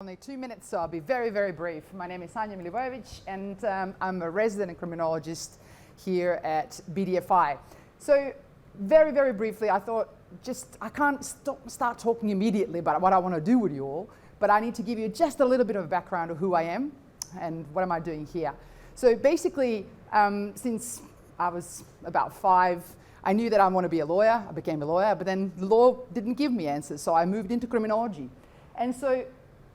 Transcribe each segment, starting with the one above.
Only 2 minutes, so I'll be very, very brief. My name is Sanja Milivojevic, and I'm a resident criminologist here at BDFI. So very, very briefly, I thought I can't start talking immediately about what I want to do with you all, but I need to give you just a little bit of a background of who I am and what am I doing here. So basically, since I was about 5, I knew that I want to be a lawyer. I became a lawyer, but then the law didn't give me answers, so I moved into criminology. And so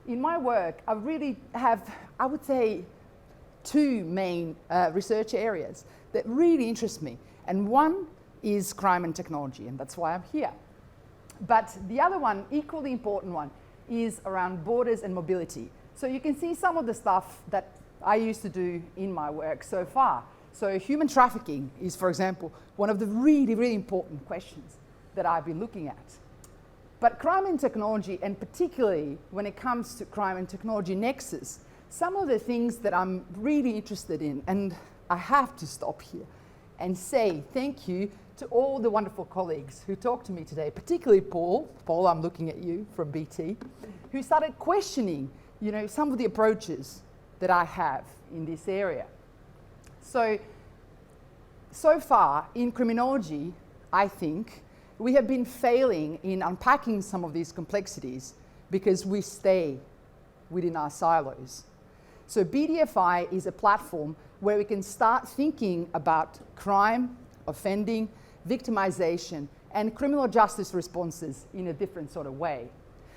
in my work, I really have, I would say, 2 main research areas that really interest me. And one is crime and technology, and that's why I'm here. But the other one, equally important one, is around borders and mobility. So you can see some of the stuff that I used to do in my work so far. So human trafficking is, for example, one of the really, really important questions that I've been looking at. But crime and technology, and particularly when it comes to crime and technology nexus, some of the things that I'm really interested in, and I have to stop here and say thank you to all the wonderful colleagues who talked to me today, particularly Paul. Paul, I'm looking at you from BT, who started questioning, some of the approaches that I have in this area. So far in criminology, I think, we have been failing in unpacking some of these complexities because we stay within our silos. So BDFI is a platform where we can start thinking about crime, offending, victimization, and criminal justice responses in a different sort of way.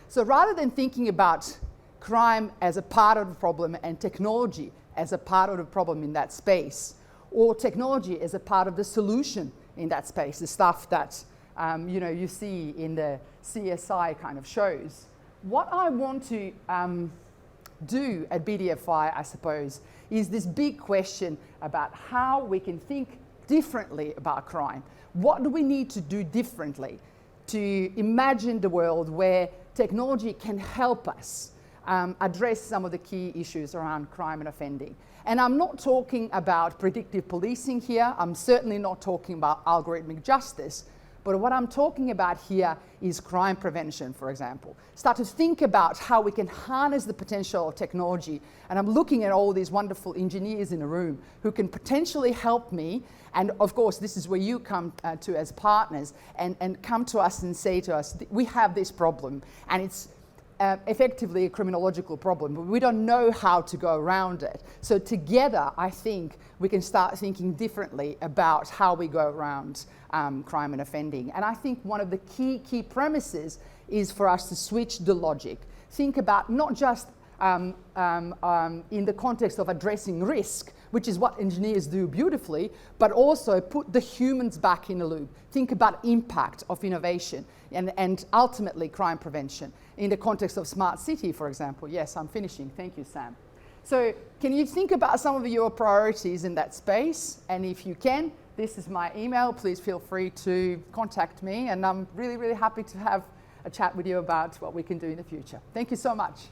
So rather than thinking about crime as a part of the problem and technology as a part of the problem in that space, or technology as a part of the solution in that space, the stuff that you see in the CSI kind of shows. What I want to do at BDFI, I suppose, is this big question about how we can think differently about crime. What do we need to do differently to imagine the world where technology can help us address some of the key issues around crime and offending? And I'm not talking about predictive policing here. I'm certainly not talking about algorithmic justice. But what I'm talking about here is crime prevention, for example. Start to think about how we can harness the potential of technology. And I'm looking at all these wonderful engineers in the room who can potentially help me. And of course, this is where you come to as partners and come to us and say to us, we have this problem, and it's effectively a criminological problem, but we don't know how to go around it. So together, I think we can start thinking differently about how we go around crime and offending. And I think one of the key premises is for us to switch the logic. Think about not just in the context of addressing risk, which is what engineers do beautifully, but also put the humans back in the loop. Think about impact of innovation and ultimately crime prevention in the context of smart city, for example. Yes, I'm finishing. Thank you, Sam. So can you think about some of your priorities in that space? And if you can, this is my email. Please feel free to contact me. And I'm really, really happy to have a chat with you about what we can do in the future. Thank you so much.